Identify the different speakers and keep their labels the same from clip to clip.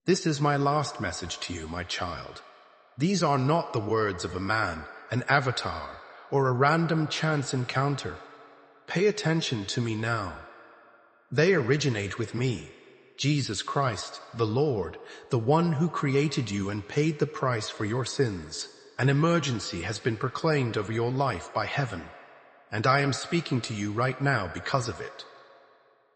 Speaker 1: This is my last message to you, my child. These are not the words of a man, an avatar, or a random chance encounter. Pay attention to me now. They originate with me, Jesus Christ, the Lord, the one who created you and paid the price for your sins. An emergency has been proclaimed over your life by heaven, and I am speaking to you right now because of it.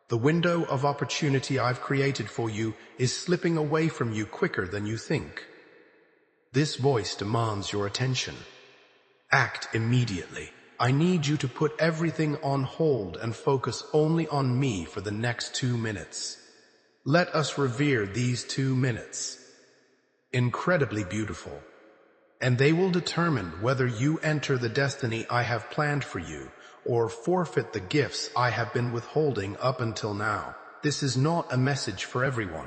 Speaker 1: The window of opportunity I've created for you is slipping away from you quicker than you think. This voice demands your attention. Act immediately. I need you to put everything on hold and focus only on me for the next 2 minutes. Let us revere these 2 minutes. Incredibly beautiful. And they will determine whether you enter the destiny I have planned for you or forfeit the gifts I have been withholding up until now. This is not a message for everyone.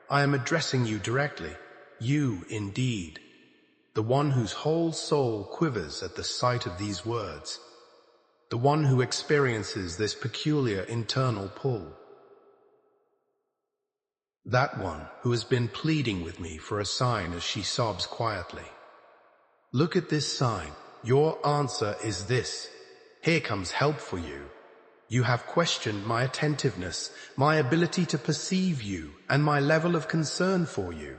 Speaker 1: I am addressing you directly. You, indeed. The one whose whole soul quivers at the sight of these words. The one who experiences this peculiar internal pull. That one who has been pleading with me for a sign as she sobs quietly. Look at this sign. Your answer is this. Here comes help for you. You have questioned my attentiveness, my ability to perceive you, and my level of concern for you.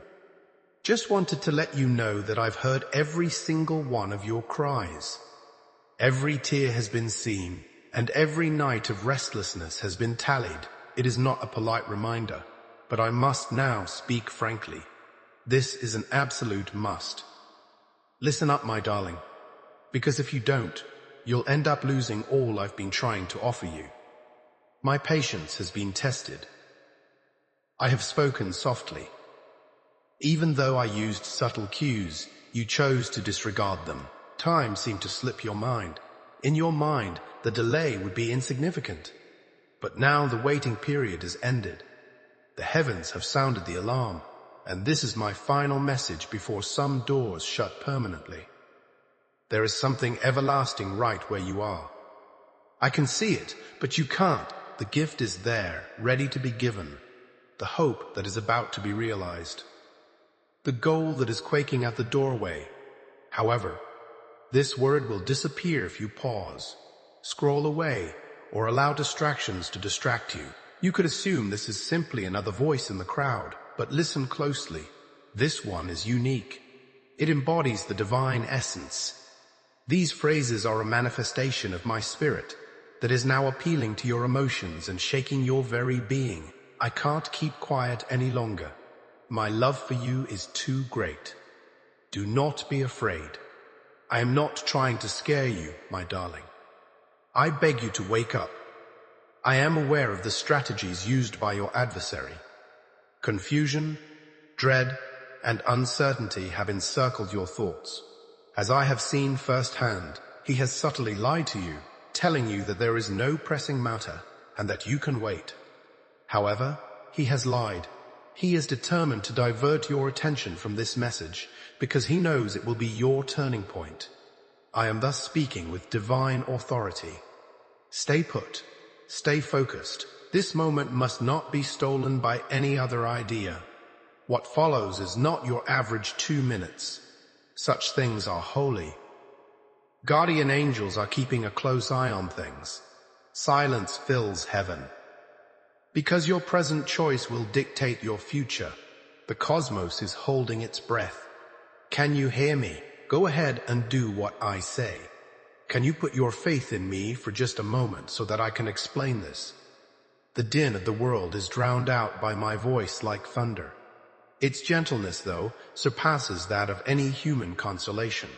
Speaker 1: Just wanted to let you know that I've heard every single one of your cries. Every tear has been seen, and every night of restlessness has been tallied. It is not a polite reminder, but I must now speak frankly. This is an absolute must. Listen up, my darling, because if you don't, you'll end up losing all I've been trying to offer you. My patience has been tested. I have spoken softly. Even though I used subtle cues, you chose to disregard them. Time seemed to slip your mind. In your mind, the delay would be insignificant. But now the waiting period is ended. The heavens have sounded the alarm, and this is my final message before some doors shut permanently. There is something everlasting right where you are. I can see it, but you can't. The gift is there, ready to be given. The hope that is about to be realized. The goal that is quaking at the doorway. However, this word will disappear if you pause, scroll away, or allow distractions to distract you. You could assume this is simply another voice in the crowd, but listen closely. This one is unique. It embodies the divine essence. These phrases are a manifestation of my spirit that is now appealing to your emotions and shaking your very being. I can't keep quiet any longer. My love for you is too great. Do not be afraid. I am not trying to scare you, my darling. I beg you to wake up. I am aware of the strategies used by your adversary. Confusion, dread, and uncertainty have encircled your thoughts. As I have seen firsthand, he has subtly lied to you, telling you that there is no pressing matter and that you can wait. However, he has lied. He is determined to divert your attention from this message because he knows it will be your turning point. I am thus speaking with divine authority. Stay put. Stay focused. This moment must not be stolen by any other idea. What follows is not your average 2 minutes. Such things are holy. Guardian angels are keeping a close eye on things. Silence fills heaven. Because your present choice will dictate your future, the cosmos is holding its breath. Can you hear me? Go ahead and do what I say. Can you put your faith in me for just a moment so that I can explain this? The din of the world is drowned out by my voice like thunder. Its gentleness, though, surpasses that of any human consolation.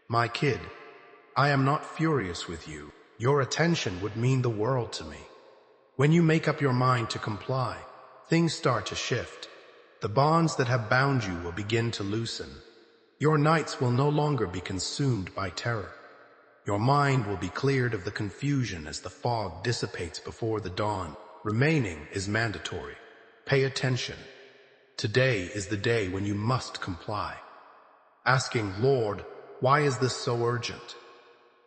Speaker 1: My kid, I am not furious with you. Your attention would mean the world to me. When you make up your mind to comply, things start to shift. The bonds that have bound you will begin to loosen. Your nights will no longer be consumed by terror. Your mind will be cleared of the confusion as the fog dissipates before the dawn. Remaining is mandatory. Pay attention. Today is the day when you must comply. Asking, Lord, why is this so urgent?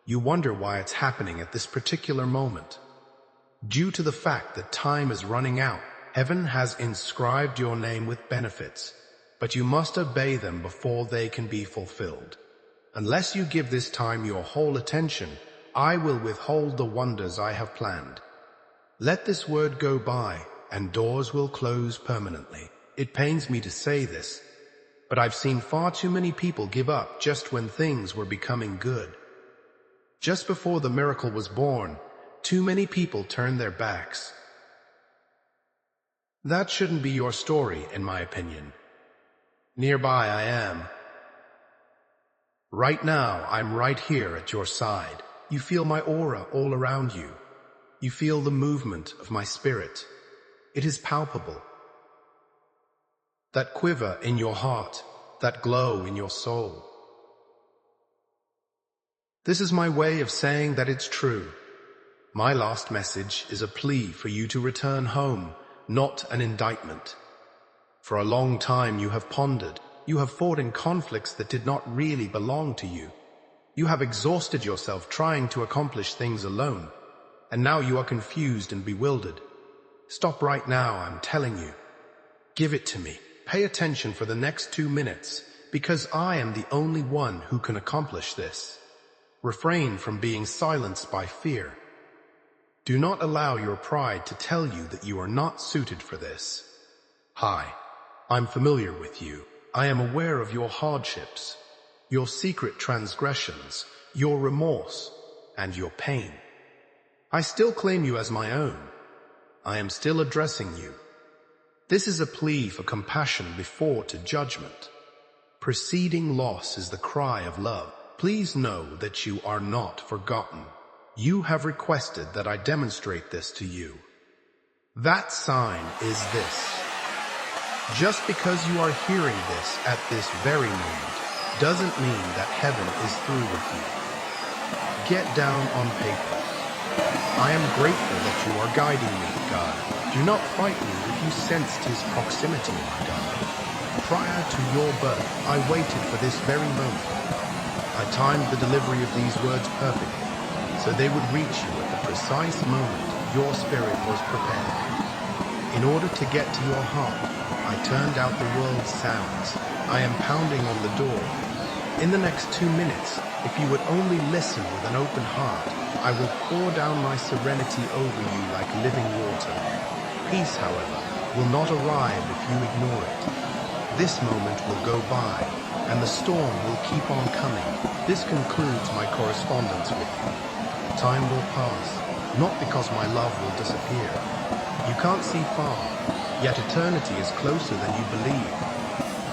Speaker 1: You wonder why it's happening at this particular moment. Due to the fact that time is running out, Heaven has inscribed your name with benefits, but you must obey them before they can be fulfilled. Unless you give this time your whole attention, I will withhold the wonders I have planned. Let this word go by, and doors will close permanently. It pains me to say this, but I've seen far too many people give up just when things were becoming good. Just before the miracle was born, too many people turned their backs. That shouldn't be your story, in my opinion. Nearby I am. Right now, I'm right here at your side. You feel my aura all around you. You feel the movement of my spirit. It is palpable. That quiver in your heart, that glow in your soul. This is my way of saying that it's true. My last message is a plea for you to return home, not an indictment. For a long time you have pondered. You have fought in conflicts that did not really belong to you. You have exhausted yourself trying to accomplish things alone, and now you are confused and bewildered. Stop right now, I'm telling you. Give it to me. Pay attention for the next 2 minutes, because I am the only one who can accomplish this. Refrain from being silenced by fear. Do not allow your pride to tell you that you are not suited for this. Hi, I'm familiar with you. I am aware of your hardships, your secret transgressions, your remorse, and your pain. I still claim you as my own. I am still addressing you. This is a plea for compassion before to judgment. Preceding loss is the cry of love. Please know that you are not forgotten. You have requested that I demonstrate this to you. That sign is this. Just because you are hearing this at this very moment doesn't mean that heaven is through with you. Get down on paper. I am grateful that you are guiding me, God. Do not fight me if you sensed his proximity, my God. Prior to your birth, I waited for this very moment. I timed the delivery of these words perfectly, so they would reach you at the precise moment your spirit was prepared. In order to get to your heart, I turned out the world's sounds. I am pounding on the door. In the next 2 minutes, if you would only listen with an open heart, I will pour down my serenity over you like living water. Peace, however, will not arrive if you ignore it. This moment will go by, and the storm will keep on coming. This concludes my correspondence with you. Time will pass, not because my love will disappear. You can't see far, yet eternity is closer than you believe.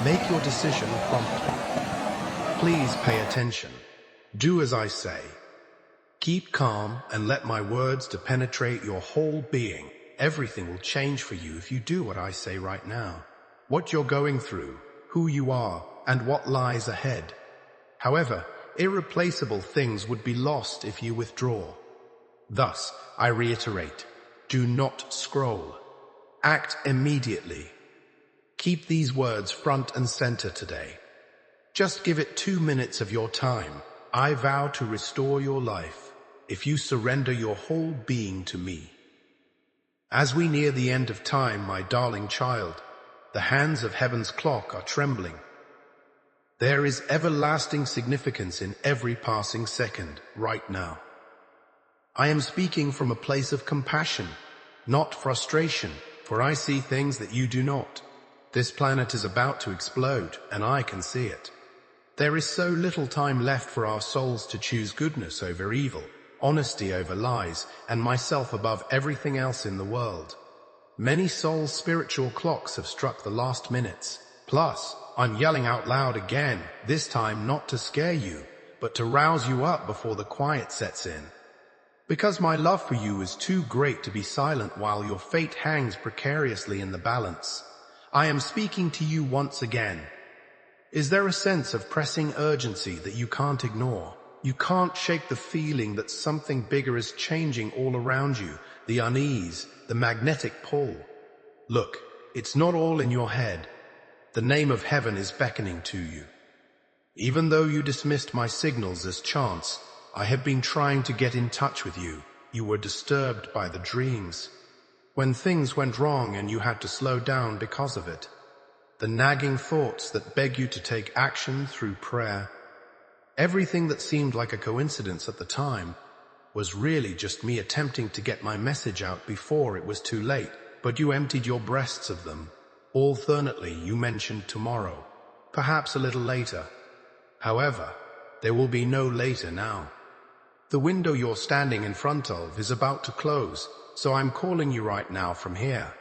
Speaker 1: Make your decision promptly. Please pay attention. Do as I say. Keep calm and let my words to penetrate your whole being. Everything will change for you if you do what I say right now. What you're going through, who you are, and what lies ahead. However, irreplaceable things would be lost if you withdraw. Thus, I reiterate, do not scroll. Act immediately. Keep these words front and center today. Just give it 2 minutes of your time. I vow to restore your life if you surrender your whole being to me. As we near the end of time, my darling child, the hands of heaven's clock are trembling. There is everlasting significance in every passing second right now. I am speaking from a place of compassion, not frustration, for I see things that you do not. This planet is about to explode, and I can see it. There is so little time left for our souls to choose goodness over evil, honesty over lies, and myself above everything else in the world. Many souls' spiritual clocks have struck the last minutes. Plus, I'm yelling out loud again, this time not to scare you, but to rouse you up before the quiet sets in. Because my love for you is too great to be silent while your fate hangs precariously in the balance. I am speaking to you once again. Is there a sense of pressing urgency that you can't ignore? You can't shake the feeling that something bigger is changing all around you, the unease, the magnetic pull. Look, it's not all in your head. The name of heaven is beckoning to you. Even though you dismissed my signals as chance, I have been trying to get in touch with you. You were disturbed by the dreams. When things went wrong and you had to slow down because of it. The nagging thoughts that beg you to take action through prayer. Everything that seemed like a coincidence at the time was really just me attempting to get my message out before it was too late, but you emptied your breasts of them. Alternately, you mentioned tomorrow, perhaps a little later. However, there will be no later now. The window you're standing in front of is about to close, so I'm calling you right now from here.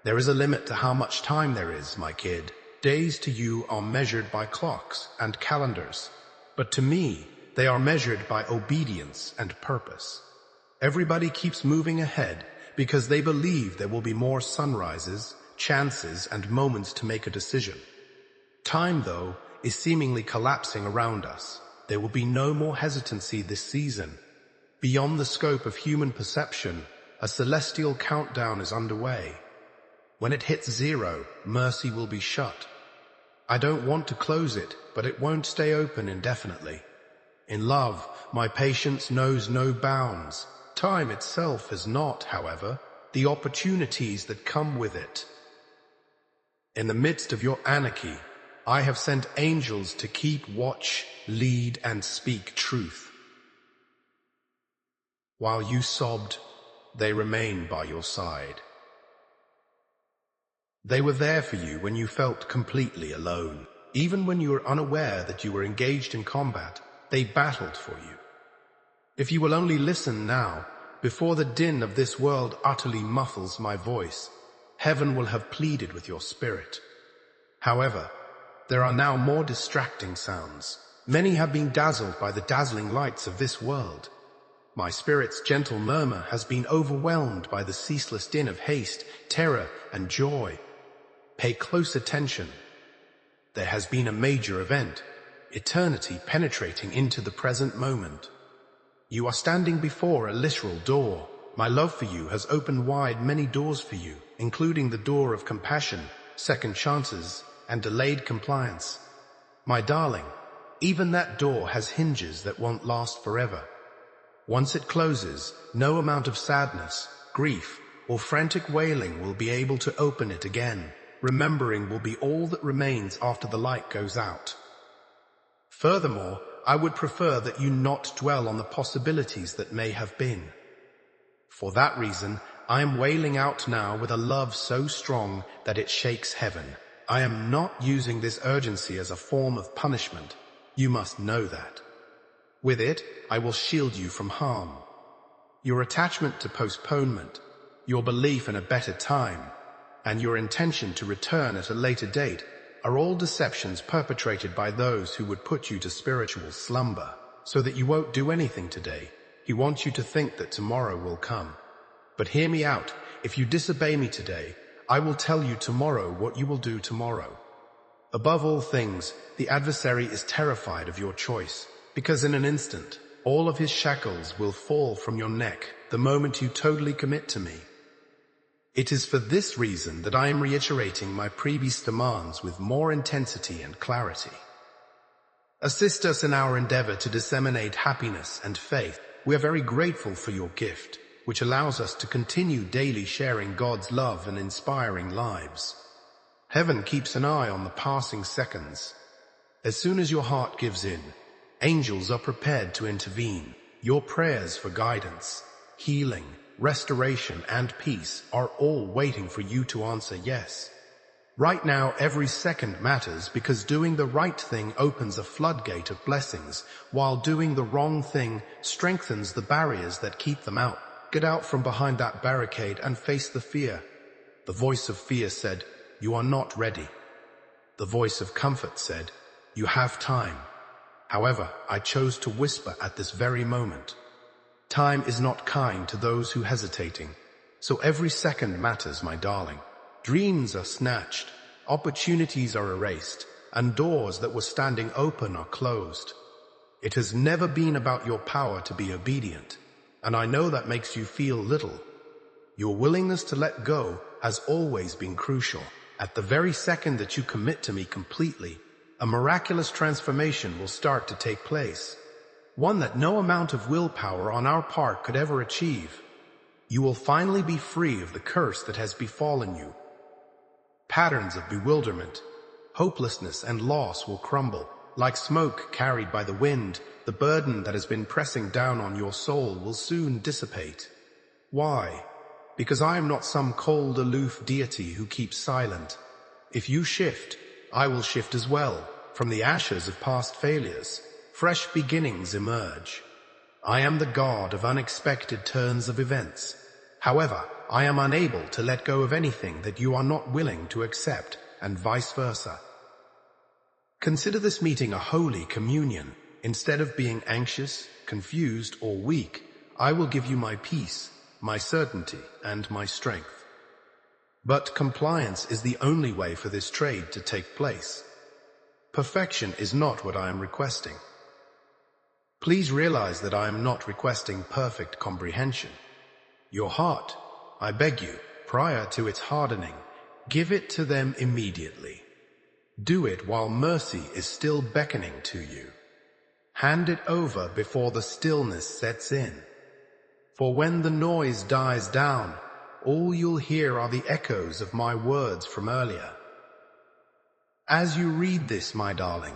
Speaker 1: There is a limit to how much time there is, my kid. Days to you are measured by clocks and calendars, but to me, they are measured by obedience and purpose. Everybody keeps moving ahead because they believe there will be more sunrises, chances, and moments to make a decision. Time, though, is seemingly collapsing around us. There will be no more hesitancy this season. Beyond the scope of human perception, a celestial countdown is underway. When it hits 0, mercy will be shut. I don't want to close it, but it won't stay open indefinitely. In love, my patience knows no bounds. Time itself has not, however, the opportunities that come with it. In the midst of your anarchy, I have sent angels to keep watch, lead, and speak truth. While you sobbed, they remain by your side. They were there for you when you felt completely alone. Even when you were unaware that you were engaged in combat, they battled for you. If you will only listen now, before the din of this world utterly muffles my voice, heaven will have pleaded with your spirit. However, there are now more distracting sounds. Many have been dazzled by the dazzling lights of this world. My spirit's gentle murmur has been overwhelmed by the ceaseless din of haste, terror, and joy. Pay close attention. There has been a major event, eternity penetrating into the present moment. You are standing before a literal door. My love for you has opened wide many doors for you, including the door of compassion, second chances, and delayed compliance. My darling, even that door has hinges that won't last forever. Once it closes, no amount of sadness, grief, or frantic wailing will be able to open it again. Remembering will be all that remains after the light goes out. Furthermore, I would prefer that you not dwell on the possibilities that may have been. For that reason, I am wailing out now with a love so strong that it shakes heaven. I am not using this urgency as a form of punishment. You must know that. With it, I will shield you from harm. Your attachment to postponement, your belief in a better time, and your intention to return at a later date are all deceptions perpetrated by those who would put you to spiritual slumber, so that you won't do anything today. He wants you to think that tomorrow will come. But hear me out. If you disobey me today, I will tell you tomorrow what you will do tomorrow. Above all things, the adversary is terrified of your choice, because in an instant, all of his shackles will fall from your neck the moment you totally commit to me. It is for this reason that I am reiterating my previous demands with more intensity and clarity. Assist us in our endeavor to disseminate happiness and faith. We are very grateful for your gift, which allows us to continue daily sharing God's love and inspiring lives. Heaven keeps an eye on the passing seconds. As soon as your heart gives in, angels are prepared to intervene. Your prayers for guidance, healing, restoration, and peace are all waiting for you to answer yes. Right now, every second matters because doing the right thing opens a floodgate of blessings, while doing the wrong thing strengthens the barriers that keep them out. Get out from behind that barricade and face the fear. The voice of fear said, "You are not ready." The voice of comfort said, "You have time." However, I chose to whisper at this very moment. Time is not kind to those who hesitating, so every second matters, my darling. Dreams are snatched, opportunities are erased, and doors that were standing open are closed. It has never been about your power to be obedient, and I know that makes you feel little. Your willingness to let go has always been crucial. At the very second that you commit to me completely, a miraculous transformation will start to take place, one that no amount of willpower on our part could ever achieve. You will finally be free of the curse that has befallen you. Patterns of bewilderment, hopelessness, and loss will crumble. Like smoke carried by the wind, the burden that has been pressing down on your soul will soon dissipate. Why? Because I am not some cold, aloof deity who keeps silent. If you shift, I will shift as well. From the ashes of past failures, fresh beginnings emerge. I am the God of unexpected turns of events. However, I am unable to let go of anything that you are not willing to accept, and vice versa. Consider this meeting a holy communion. Instead of being anxious, confused, or weak, I will give you my peace, my certainty, and my strength. But compliance is the only way for this trade to take place. Perfection is not what I am requesting. Please realize that I am not requesting perfect comprehension. Your heart, I beg you, prior to its hardening, give it to them immediately. Do it while mercy is still beckoning to you. Hand it over before the stillness sets in. For when the noise dies down, all you'll hear are the echoes of my words from earlier. As you read this, my darling,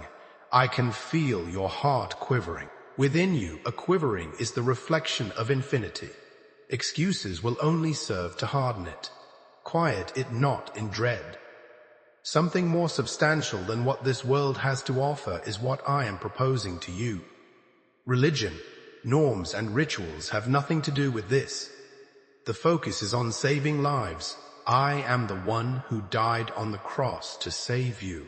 Speaker 1: I can feel your heart quivering. Within you, a quivering is the reflection of infinity. Excuses will only serve to harden it. Quiet it not in dread. Something more substantial than what this world has to offer is what I am proposing to you. Religion, norms, and rituals have nothing to do with this. The focus is on saving lives. I am the one who died on the cross to save you.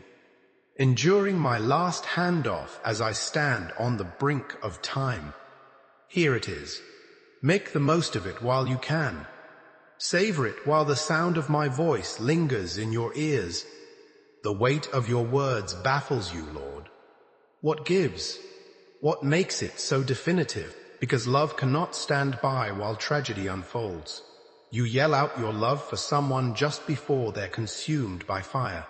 Speaker 1: Enduring my last handoff as I stand on the brink of time. Here it is. Make the most of it while you can. Savor it while the sound of my voice lingers in your ears. The weight of your words baffles you, Lord. What gives? What makes it so definitive? Because love cannot stand by while tragedy unfolds. You yell out your love for someone just before they're consumed by fire.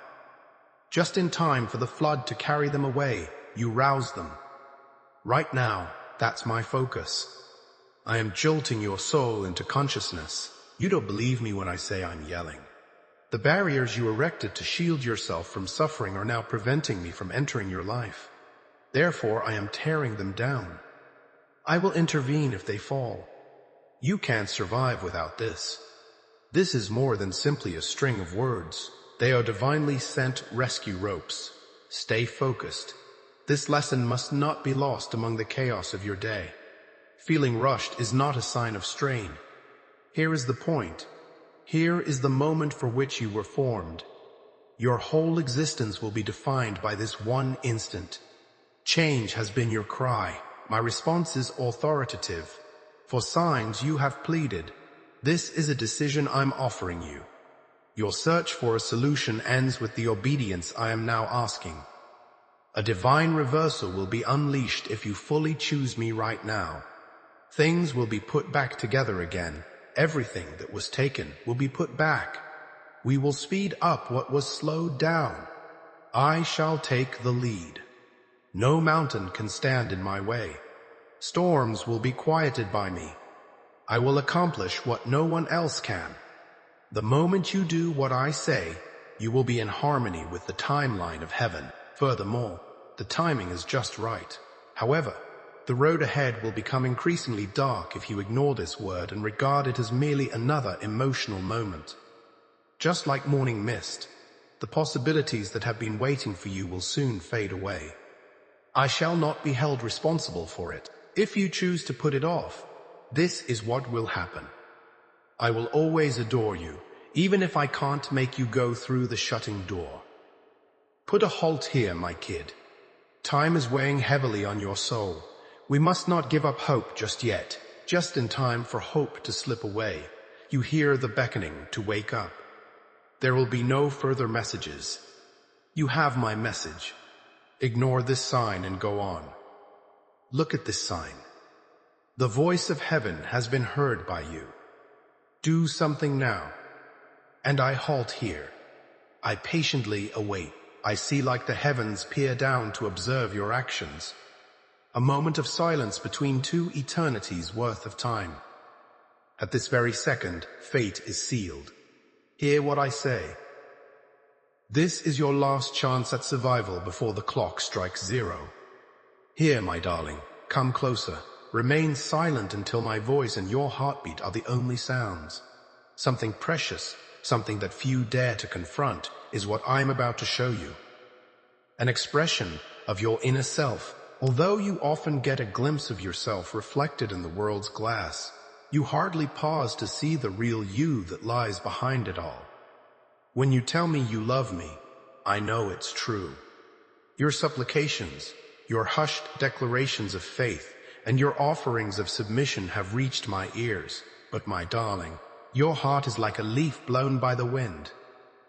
Speaker 1: Just in time for the flood to carry them away, you rouse them. Right now, that's my focus. I am jolting your soul into consciousness. You don't believe me when I say I'm yelling. The barriers you erected to shield yourself from suffering are now preventing me from entering your life. Therefore, I am tearing them down. I will intervene if they fall. You can't survive without this. This is more than simply a string of words. They are divinely sent rescue ropes. Stay focused. This lesson must not be lost among the chaos of your day. Feeling rushed is not a sign of strain. Here is the point. Here is the moment for which you were formed. Your whole existence will be defined by this one instant. Change has been your cry. My response is authoritative. For signs you have pleaded. This is a decision I'm offering you. Your search for a solution ends with the obedience I am now asking. A divine reversal will be unleashed if you fully choose me right now. Things will be put back together again. Everything that was taken will be put back. We will speed up what was slowed down. I shall take the lead. No mountain can stand in my way. Storms will be quieted by me. I will accomplish what no one else can. The moment you do what I say, you will be in harmony with the timeline of heaven. Furthermore, the timing is just right. However, the road ahead will become increasingly dark if you ignore this word and regard it as merely another emotional moment. Just like morning mist, the possibilities that have been waiting for you will soon fade away. I shall not be held responsible for it. If you choose to put it off, this is what will happen. I will always adore you, even if I can't make you go through the shutting door. Put a halt here, my kid. Time is weighing heavily on your soul. We must not give up hope just yet, just in time for hope to slip away. You hear the beckoning to wake up. There will be no further messages. You have my message. Ignore this sign and go on. Look at this sign. The voice of heaven has been heard by you. Do something now. And I halt here. I patiently await. I see like the heavens peer down to observe your actions. A moment of silence between two eternities worth of time. At this very second, fate is sealed. Hear what I say. This is your last chance at survival before the clock strikes 0. Here, my darling, come closer. Remain silent until my voice and your heartbeat are the only sounds. Something precious, something that few dare to confront, is what I'm about to show you. An expression of your inner self. Although you often get a glimpse of yourself reflected in the world's glass, you hardly pause to see the real you that lies behind it all. When you tell me you love me, I know it's true. Your supplications, your hushed declarations of faith, and your offerings of submission have reached my ears. But my darling, your heart is like a leaf blown by the wind.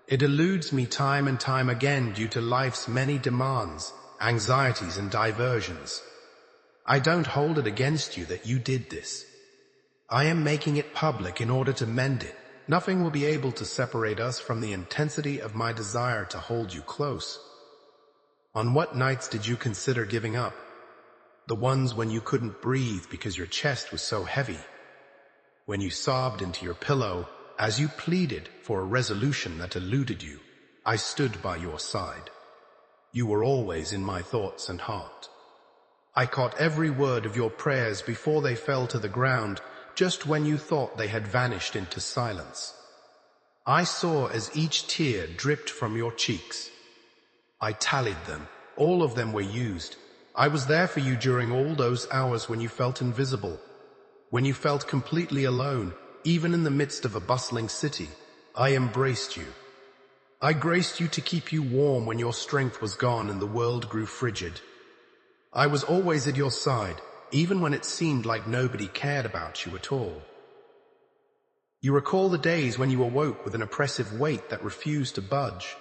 Speaker 1: It eludes me time and time again due to life's many demands, anxieties, and diversions. I don't hold it against you that you did this. I am making it public in order to mend it. Nothing will be able to separate us from the intensity of my desire to hold you close. On what nights did you consider giving up? The ones when you couldn't breathe because your chest was so heavy. When you sobbed into your pillow as you pleaded for a resolution that eluded you, I stood by your side. You were always in my thoughts and heart. I caught every word of your prayers before they fell to the ground, just when you thought they had vanished into silence. I saw as each tear dripped from your cheeks. I tallied them. All of them were used. I was there for you during all those hours when you felt invisible, when you felt completely alone, even in the midst of a bustling city. I embraced you. I graced you to keep you warm when your strength was gone and the world grew frigid. I was always at your side, even when it seemed like nobody cared about you at all. You recall the days when you awoke with an oppressive weight that refused to budge.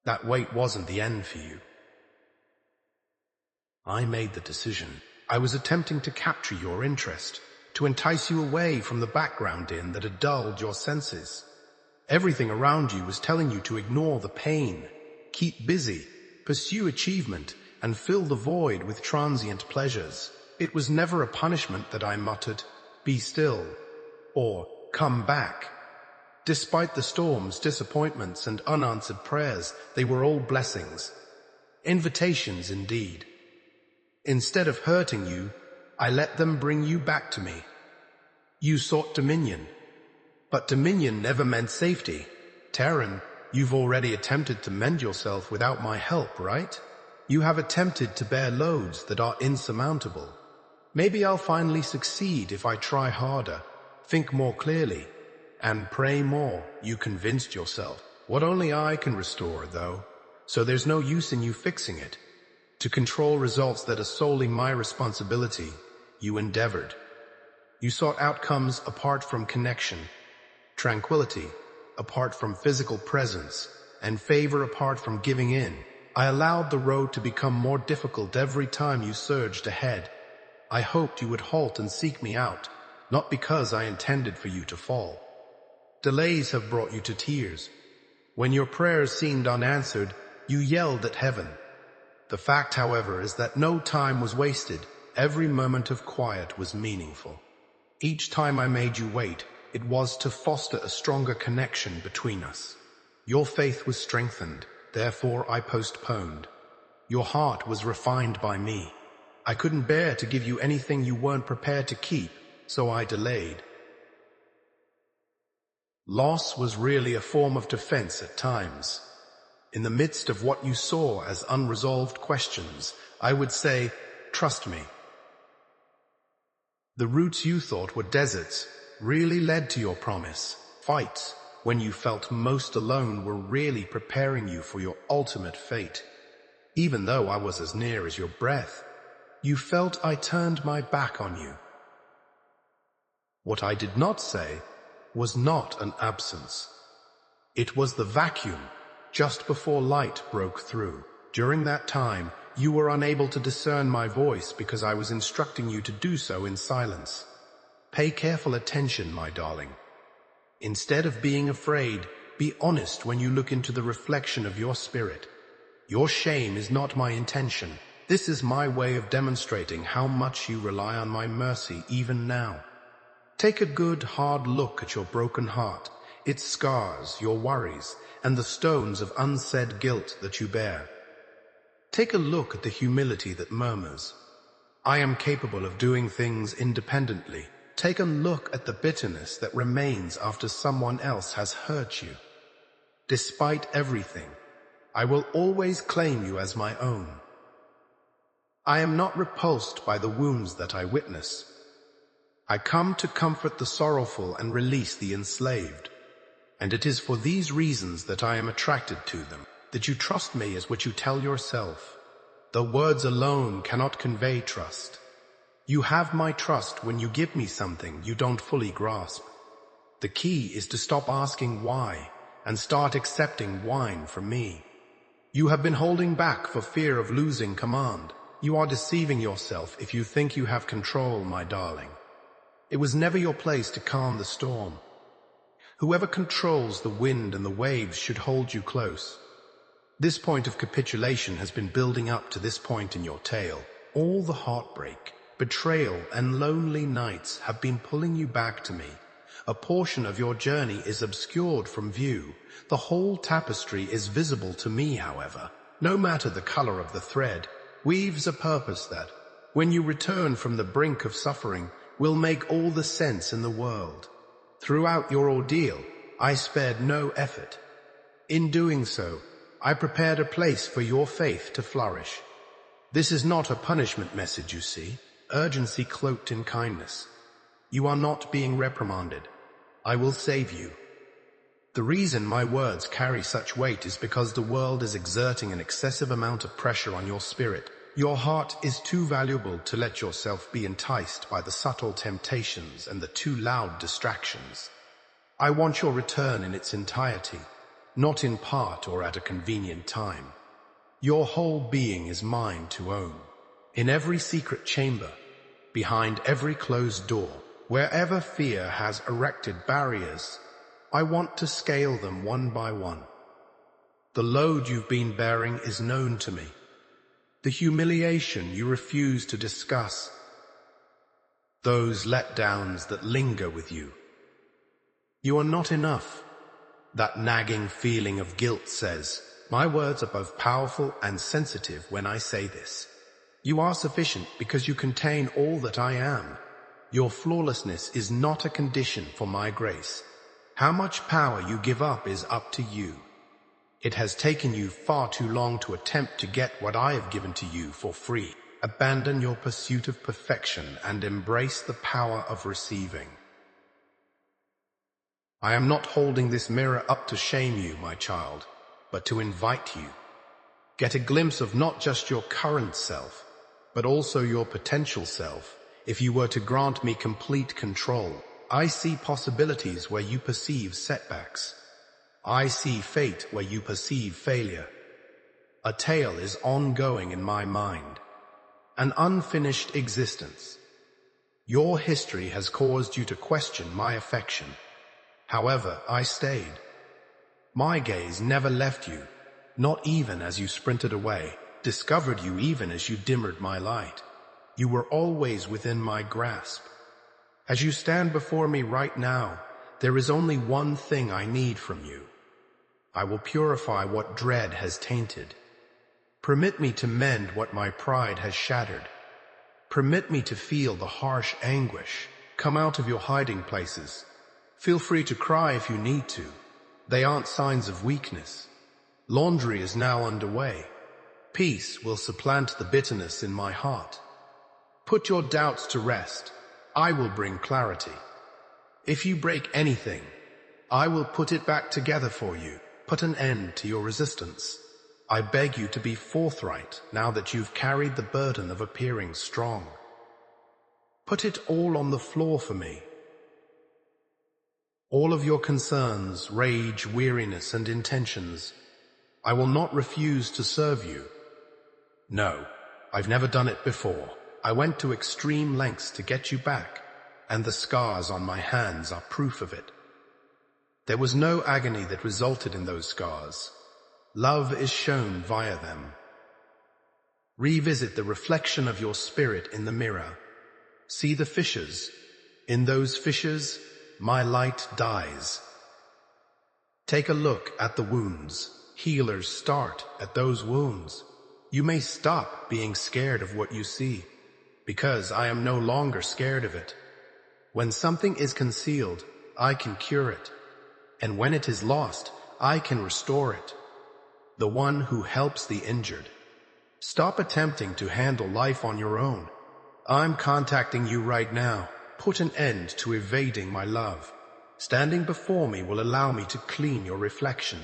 Speaker 1: That weight wasn't the end for you. I made the decision. I was attempting to capture your interest, to entice you away from the background din that had dulled your senses. Everything around you was telling you to ignore the pain, keep busy, pursue achievement, and fill the void with transient pleasures. It was never a punishment that I muttered, "Be still," or "Come back." Despite the storms, disappointments, and unanswered prayers, they were all blessings. Invitations indeed. Instead of hurting you, I let them bring you back to me. You sought dominion, but dominion never meant safety. Taryn, you've already attempted to mend yourself without my help, right? You have attempted to bear loads that are insurmountable. Maybe I'll finally succeed if I try harder, think more clearly, and pray more. You convinced yourself. What only I can restore, though, so there's no use in you fixing it. To control results that are solely my responsibility, you endeavored. You sought outcomes apart from connection, tranquility apart from physical presence, and favor apart from giving in. I allowed the road to become more difficult every time you surged ahead. I hoped you would halt and seek me out, not because I intended for you to fall. Delays have brought you to tears. When your prayers seemed unanswered, you yelled at heaven. The fact, however, is that no time was wasted. Every moment of quiet was meaningful. Each time I made you wait, it was to foster a stronger connection between us. Your faith was strengthened. Therefore I postponed. Your heart was refined by me. I couldn't bear to give you anything you weren't prepared to keep, so I delayed. Loss was really a form of defense at times. In the midst of what you saw as unresolved questions, I would say, "Trust me." The routes you thought were deserts really led to your promise. Fights when you felt most alone were really preparing you for your ultimate fate. Even though I was as near as your breath, you felt I turned my back on you. What I did not say was not an absence. It was the vacuum just before light broke through. During that time, you were unable to discern my voice because I was instructing you to do so in silence. Pay careful attention, my darling. Instead of being afraid, be honest when you look into the reflection of your spirit. Your shame is not my intention. This is my way of demonstrating how much you rely on my mercy even now. Take a good, hard look at your broken heart, its scars, your worries, and the stones of unsaid guilt that you bear. Take a look at the humility that murmurs, "I am capable of doing things independently." Take a look at the bitterness that remains after someone else has hurt you. Despite everything, I will always claim you as my own. I am not repulsed by the wounds that I witness. I come to comfort the sorrowful and release the enslaved. And it is for these reasons that I am attracted to them, that you trust me as what you tell yourself. The words alone cannot convey trust. You have my trust when you give me something you don't fully grasp. The key is to stop asking why and start accepting wine from me. You have been holding back for fear of losing command. You are deceiving yourself if you think you have control, my darling. It was never your place to calm the storm. Whoever controls the wind and the waves should hold you close. This point of capitulation has been building up to this point in your tale. All the heartbreak, betrayal, and lonely nights have been pulling you back to me. A portion of your journey is obscured from view. The whole tapestry is visible to me, however. No matter the color of the thread, weaves a purpose that, when you return from the brink of suffering, will make all the sense in the world. Throughout your ordeal, I spared no effort. In doing so, I prepared a place for your faith to flourish. This is not a punishment message, you see. Urgency cloaked in kindness. You are not being reprimanded. I will save you. The reason my words carry such weight is because the world is exerting an excessive amount of pressure on your spirit. Your heart is too valuable to let yourself be enticed by the subtle temptations and the too loud distractions. I want your return in its entirety, not in part or at a convenient time. Your whole being is mine to own. In every secret chamber, behind every closed door, wherever fear has erected barriers, I want to scale them one by one. The load you've been bearing is known to me. The humiliation you refuse to discuss, those letdowns that linger with you. You are not enough. That nagging feeling of guilt says, my words are both powerful and sensitive when I say this. You are sufficient because you contain all that I am. Your flawlessness is not a condition for my grace. How much power you give up is up to you. It has taken you far too long to attempt to get what I have given to you for free. Abandon your pursuit of perfection and embrace the power of receiving. I am not holding this mirror up to shame you, my child, but to invite you. Get a glimpse of not just your current self, but also your potential self. If you were to grant me complete control, I see possibilities where you perceive setbacks. I see fate where you perceive failure. A tale is ongoing in my mind, an unfinished existence. Your history has caused you to question my affection. However, I stayed. My gaze never left you, not even as you sprinted away, discovered you even as you dimmered my light. You were always within my grasp. As you stand before me right now, there is only one thing I need from you. I will purify what dread has tainted. Permit me to mend what my pride has shattered. Permit me to feel the harsh anguish. Come out of your hiding places. Feel free to cry if you need to. They aren't signs of weakness. Laundry is now underway. Peace will supplant the bitterness in my heart. Put your doubts to rest. I will bring clarity. If you break anything, I will put it back together for you. Put an end to your resistance. I beg you to be forthright now that you've carried the burden of appearing strong. Put it all on the floor for me. All of your concerns, rage, weariness, and intentions. I will not refuse to serve you. No, I've never done it before. I went to extreme lengths to get you back, and the scars on my hands are proof of it. There was no agony that resulted in those scars. Love is shown via them. Revisit the reflection of your spirit in the mirror. See the fissures, In those fissures, my light dies. Take a look at the wounds. Healers start at those wounds. You may stop being scared of what you see, because I am no longer scared of it. When something is concealed, I can cure it. And when it is lost, I can restore it. The one who helps the injured. Stop attempting to handle life on your own. I'm contacting you right now. Put an end to evading my love. Standing before me will allow me to clean your reflection.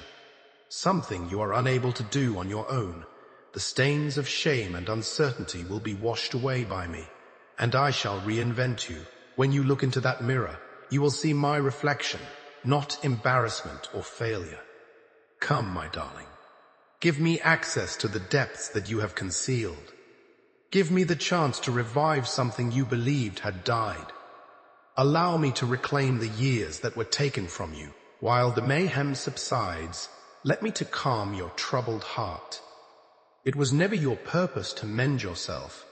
Speaker 1: Something you are unable to do on your own. The stains of shame and uncertainty will be washed away by me, and I shall reinvent you. When you look into that mirror, you will see my reflection, not embarrassment or failure. Come, my darling. Give me access to the depths that you have concealed. Give me the chance to revive something you believed had died. Allow me to reclaim the years that were taken from you. While the mayhem subsides, let me to calm your troubled heart. It was never your purpose to mend yourself.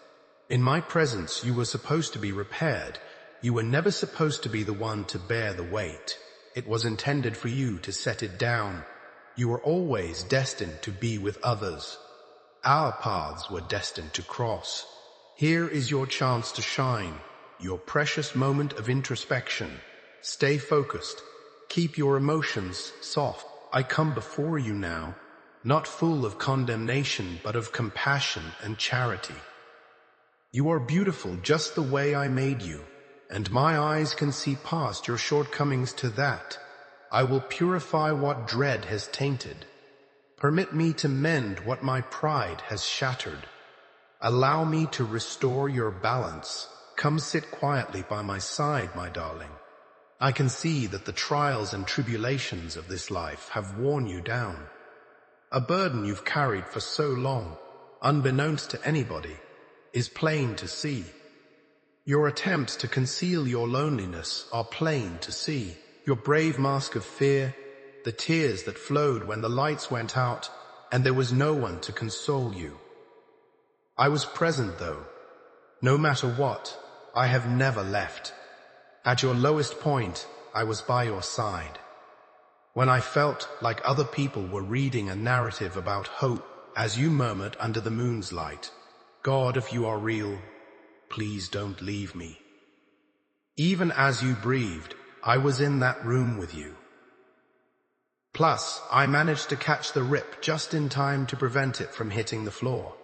Speaker 1: In my presence, you were supposed to be repaired. You were never supposed to be the one to bear the weight. It was intended for you to set it down. You were always destined to be with others. Our paths were destined to cross. Here is your chance to shine, your precious moment of introspection. Stay focused. Keep your emotions soft. I come before you now, not full of condemnation, but of compassion and charity. You are beautiful just the way I made you, and my eyes can see past your shortcomings to that. I will purify what dread has tainted. Permit me to mend what my pride has shattered. Allow me to restore your balance. Come sit quietly by my side, my darling. I can see that the trials and tribulations of this life have worn you down. A burden you've carried for so long, unbeknownst to anybody, is plain to see. Your attempts to conceal your loneliness are plain to see. Your brave mask of fear, the tears that flowed when the lights went out and there was no one to console you. I was present though. No matter what, I have never left. At your lowest point, I was by your side. When I felt like other people were reading a narrative about hope, as you murmured under the moon's light, God, if you are real, please don't leave me. Even as you breathed, I was in that room with you. Plus, I managed to catch the rip just in time to prevent it from hitting the floor.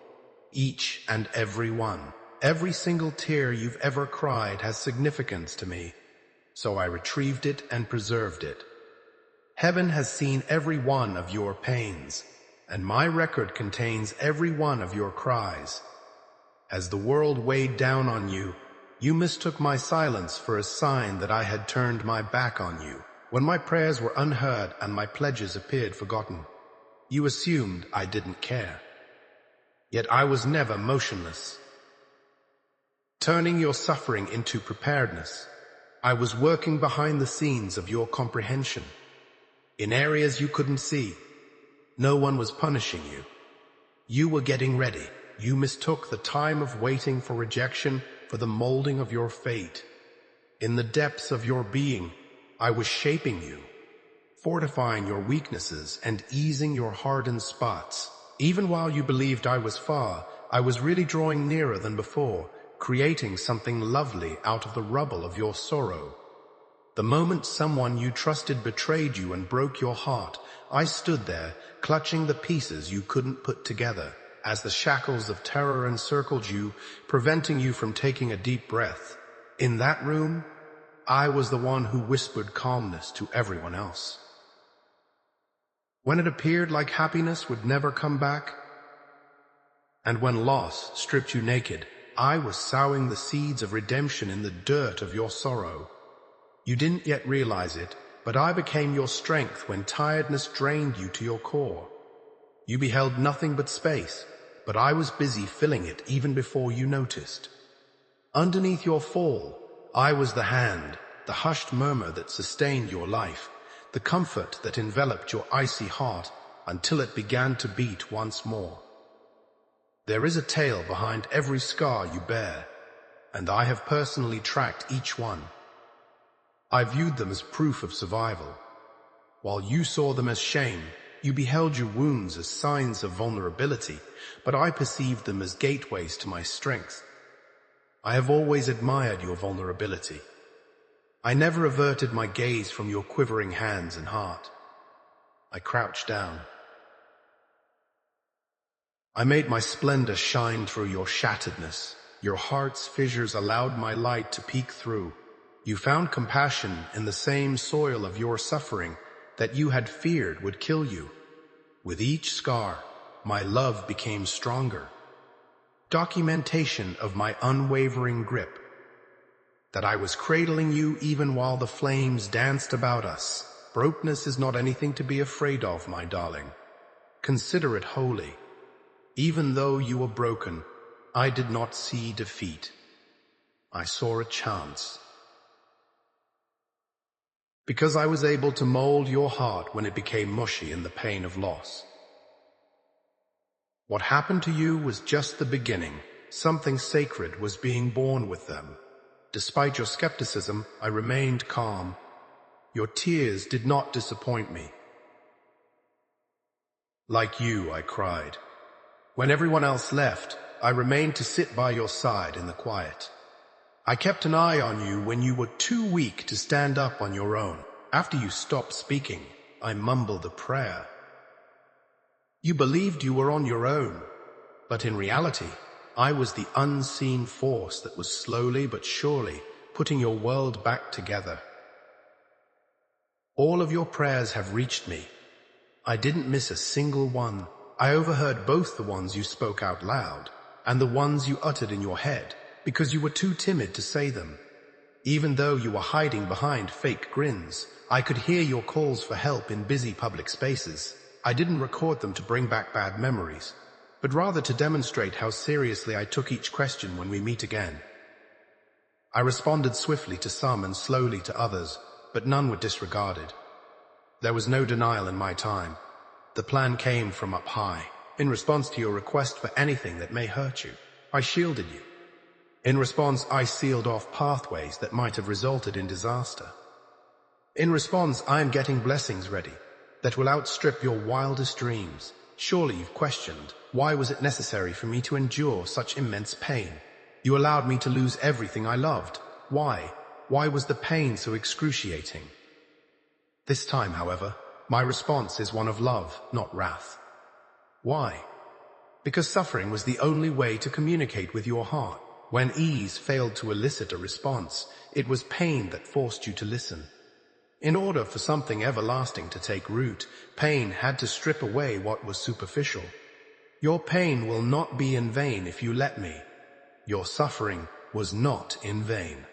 Speaker 1: Each and every one, every single tear you've ever cried has significance to me, so I retrieved it and preserved it. Heaven has seen every one of your pains, and my record contains every one of your cries. As the world weighed down on you, you mistook my silence for a sign that I had turned my back on you. When my prayers were unheard and my pledges appeared forgotten, you assumed I didn't care. Yet I was never motionless. Turning your suffering into preparedness, I was working behind the scenes of your comprehension. In areas you couldn't see, no one was punishing you. You were getting ready. You mistook the time of waiting for rejection for the molding of your fate. In the depths of your being, I was shaping you, fortifying your weaknesses and easing your hardened spots. Even while you believed I was far, I was really drawing nearer than before, creating something lovely out of the rubble of your sorrow. The moment someone you trusted betrayed you and broke your heart, I stood there, clutching the pieces you couldn't put together, as the shackles of terror encircled you, preventing you from taking a deep breath. In that room, I was the one who whispered calmness to everyone else. When it appeared like happiness would never come back, and when loss stripped you naked, I was sowing the seeds of redemption in the dirt of your sorrow. You didn't yet realize it, but I became your strength when tiredness drained you to your core. You beheld nothing but space, but I was busy filling it even before you noticed. Underneath your fall, I was the hand, the hushed murmur that sustained your life, the comfort that enveloped your icy heart until it began to beat once more. There is a tale behind every scar you bear, and I have personally tracked each one. I viewed them as proof of survival. While you saw them as shame, you beheld your wounds as signs of vulnerability, but I perceived them as gateways to my strength. I have always admired your vulnerability. I never averted my gaze from your quivering hands and heart. I crouched down. I made my splendor shine through your shatteredness. Your heart's fissures allowed my light to peek through. You found compassion in the same soil of your suffering that you had feared would kill you. With each scar, my love became stronger. Documentation of my unwavering grip. That I was cradling you even while the flames danced about us. Brokenness is not anything to be afraid of, my darling. Consider it holy. Even though you were broken, I did not see defeat. I saw a chance. Because I was able to mold your heart when it became mushy in the pain of loss. What happened to you was just the beginning. Something sacred was being born with them. Despite your skepticism, I remained calm. Your tears did not disappoint me. Like you, I cried. When everyone else left, I remained to sit by your side in the quiet. I kept an eye on you when you were too weak to stand up on your own. After you stopped speaking, I mumbled a prayer. You believed you were on your own, but in reality, I was the unseen force that was slowly but surely putting your world back together. All of your prayers have reached me. I didn't miss a single one. I overheard both the ones you spoke out loud and the ones you uttered in your head because you were too timid to say them. Even though you were hiding behind fake grins, I could hear your calls for help in busy public spaces. I didn't record them to bring back bad memories, but rather to demonstrate how seriously I took each question when we meet again. I responded swiftly to some and slowly to others, but none were disregarded. There was no denial in my time. The plan came from up high. In response to your request for anything that may hurt you, I shielded you. In response, I sealed off pathways that might have resulted in disaster. In response, I am getting blessings ready that will outstrip your wildest dreams. Surely you've questioned, why was it necessary for me to endure such immense pain? You allowed me to lose everything I loved. Why? Why was the pain so excruciating? This time, however, my response is one of love, not wrath. Why? Because suffering was the only way to communicate with your heart. When ease failed to elicit a response, it was pain that forced you to listen. In order for something everlasting to take root, pain had to strip away what was superficial. Your pain will not be in vain if you let me. Your suffering was not in vain.